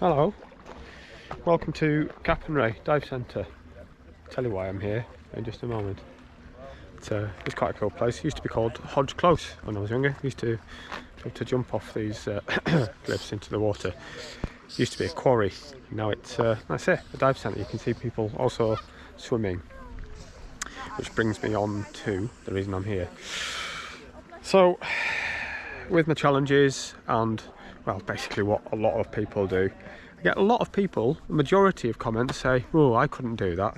Hello, welcome to Cap and Ray Dive Centre. I'll tell you why I'm here in just a moment. It's quite a cool place. It used to be called Hodge Close when I was younger. I used to jump off these cliffs into the water. It used to be a quarry. Now it's, that's it, a dive centre. You can see people also swimming, which brings me on to the reason I'm here. So, with my challenges and, well, basically what a lot of people do, I get a lot of people, the majority of comments say, oh, I couldn't do that.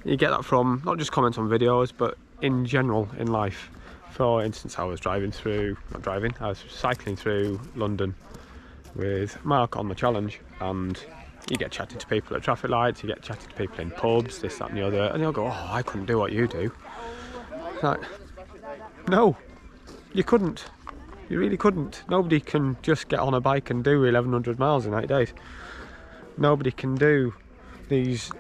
You get that from not just comments on videos, but in general in life. For instance, I was cycling through London with Mark on the challenge, and you get chatting to people at traffic lights, you get chatting to people in pubs, this, that and the other, and they'll go, oh, I couldn't do what you do. It's like, no, you couldn't. You really couldn't. Nobody can just get on a bike and do 1100 miles in 8 days. Nobody can do these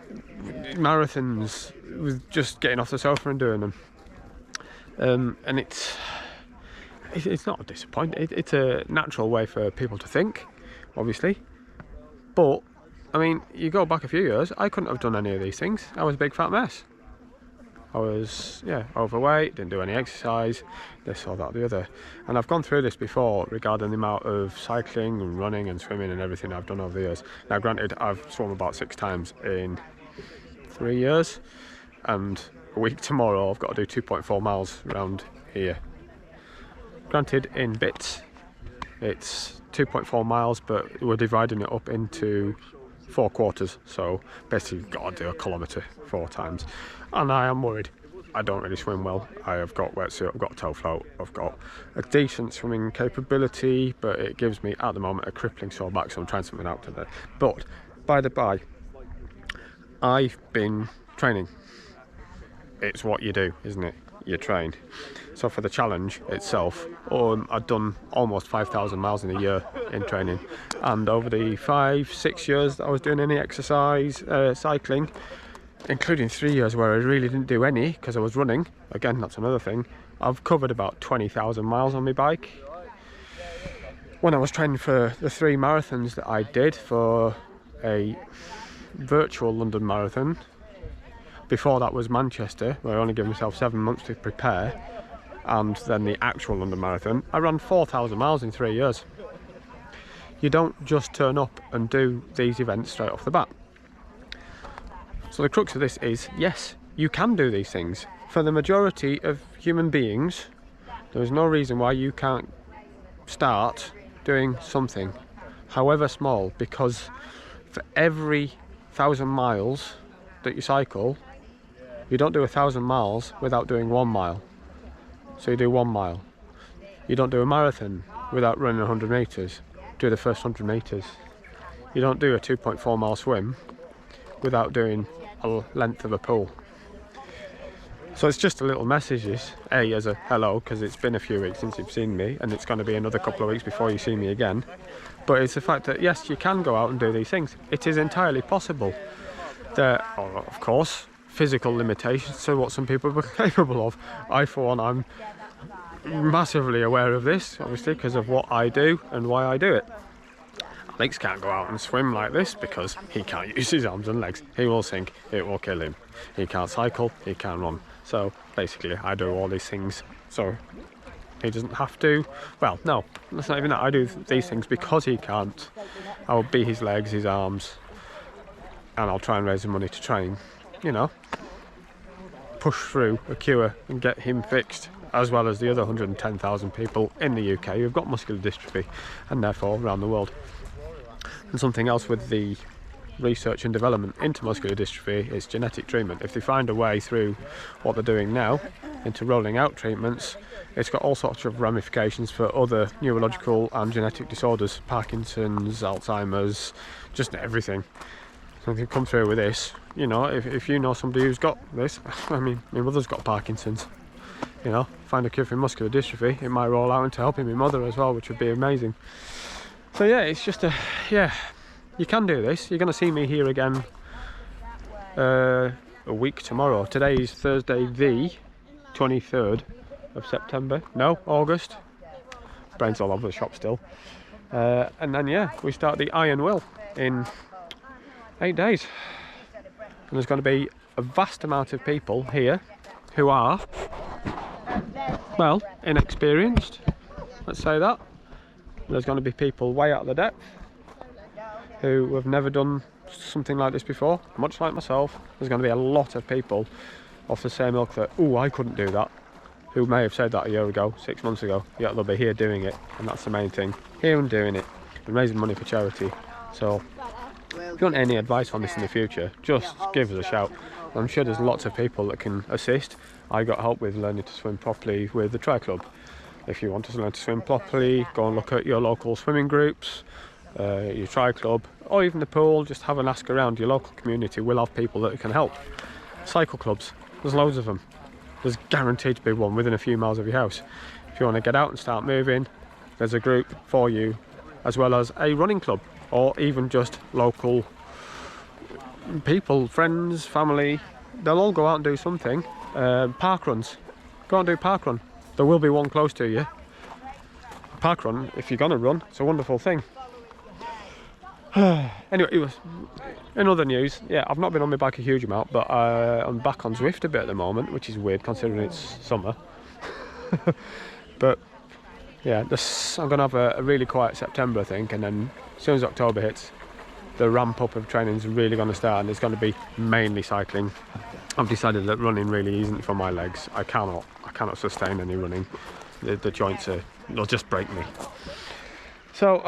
marathons with just getting off the sofa and doing them. And it's not a disappointment. It's a natural way for people to think, obviously. But, I mean, you go back a few years, I couldn't have done any of these things. I was a big fat mess. I was, overweight, didn't do any exercise, this or that, the other. And I've gone through this before regarding the amount of cycling and running and swimming and everything I've done over the years. Now, granted, I've swum about 6 times in 3 years, and a week tomorrow I've got to do 2.4 miles around here. Granted, in bits, it's 2.4 miles, but we're dividing it up into 4 quarters, so basically you've got to do a kilometre 4 times. And I am worried. I don't really swim well. I have got wetsuit, I've got toe float, I've got a decent swimming capability, but it gives me at the moment a crippling sore back, so I'm trying something out today. But by the by, I've been training. It's what you do, isn't it? You train. So for the challenge itself, I've done almost 5,000 miles in a year in training, and over the 5-6 years that I was doing any exercise, cycling, including 3 years where I really didn't do any because I was running, again that's another thing, I've covered about 20,000 miles on my bike. When I was training for the 3 marathons that I did for a virtual London marathon, before that was Manchester, where I only gave myself 7 months to prepare, and then the actual London Marathon, I ran 4,000 miles in 3 years. You don't just turn up and do these events straight off the bat. So the crux of this is, yes, you can do these things. For the majority of human beings, there is no reason why you can't start doing something, however small, because for every 1,000 miles that you cycle, you don't do 1,000 miles without doing 1 mile. So you do 1 mile. You don't do a marathon without running 100 metres. Do the first 100 metres. You don't do a 2.4 mile swim without doing a length of a pool. So it's just a little message, as a hello, because it's been a few weeks since you've seen me, and it's going to be another couple of weeks before you see me again. But it's the fact that, yes, you can go out and do these things. It is entirely possible. There are, of course, physical limitations to what some people are capable of. I, for one, I'm massively aware of this, obviously, because of what I do and why I do it. Alex can't go out and swim like this because he can't use his arms and legs. He will sink, it will kill him. He can't cycle, he can't run. So basically I do all these things so he doesn't have to. Well, no, that's not even that. I do these things because he can't. I'll be his legs, his arms, and I'll try and raise the money to train, push through a cure and get him fixed, as well as the other 110,000 people in the UK who've got muscular dystrophy, and therefore around the world. And something else with the research and development into muscular dystrophy is genetic treatment. If they find a way through what they're doing now into rolling out treatments, it's got all sorts of ramifications for other neurological and genetic disorders, Parkinson's, Alzheimer's, just everything. So if you come through with this, if you know somebody who's got this, I mean, my mother's got Parkinson's, find a cure for muscular dystrophy, it might roll out into helping my mother as well, which would be amazing. So yeah, it's just you can do this. You're going to see me here again a week tomorrow. Today is Thursday the 23rd of September. No, August. Brain's all over the shop still. And then yeah, we start the Iron Will in 8 days. And there's going to be a vast amount of people here who are, well, inexperienced, let's say that. There's going to be people way out of the depth who have never done something like this before, much like myself. There's going to be a lot of people off the same ilk that, oh, I couldn't do that, who may have said that a year ago, 6 months ago. Yeah, they'll be here doing it, and that's the main thing. Here and doing it, and raising money for charity. So if you want any advice on this in the future, just give us a shout. I'm sure there's lots of people that can assist. I got help with learning to swim properly with the Tri Club. If you want to learn to swim properly, go and look at your local swimming groups, your Tri Club, or even the pool. Just have an ask around. Your local community will have people that can help. Cycle clubs, there's loads of them. There's guaranteed to be one within a few miles of your house. If you want to get out and start moving, there's a group for you, as well as a running club, or even just local people, friends, family. They'll all go out and do something. Park runs. Go out and do park run. There will be one close to you. Park run, if you're gonna run, it's a wonderful thing. Anyway, it was in other news. Yeah, I've not been on my bike a huge amount, but I'm back on Zwift a bit at the moment, which is weird considering it's summer. But yeah, I'm gonna have a really quiet September, I think, and then as soon as October hits, the ramp up of training is really going to start, and it's going to be mainly cycling. I've decided that running really isn't for my legs. I cannot sustain any running. The joints they'll just break me. So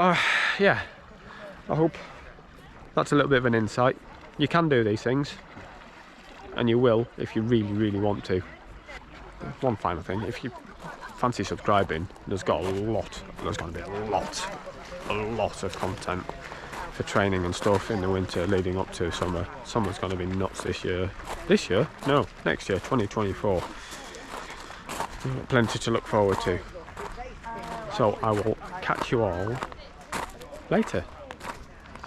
yeah, I hope that's a little bit of an insight. You can do these things, and you will if you really want to. One final thing, if you fancy subscribing, there's going to be a lot of content for training and stuff in the winter leading up to summer. Summer's going to be nuts this year. This year? No, next year, 2024. Plenty to look forward to. So I will catch you all later.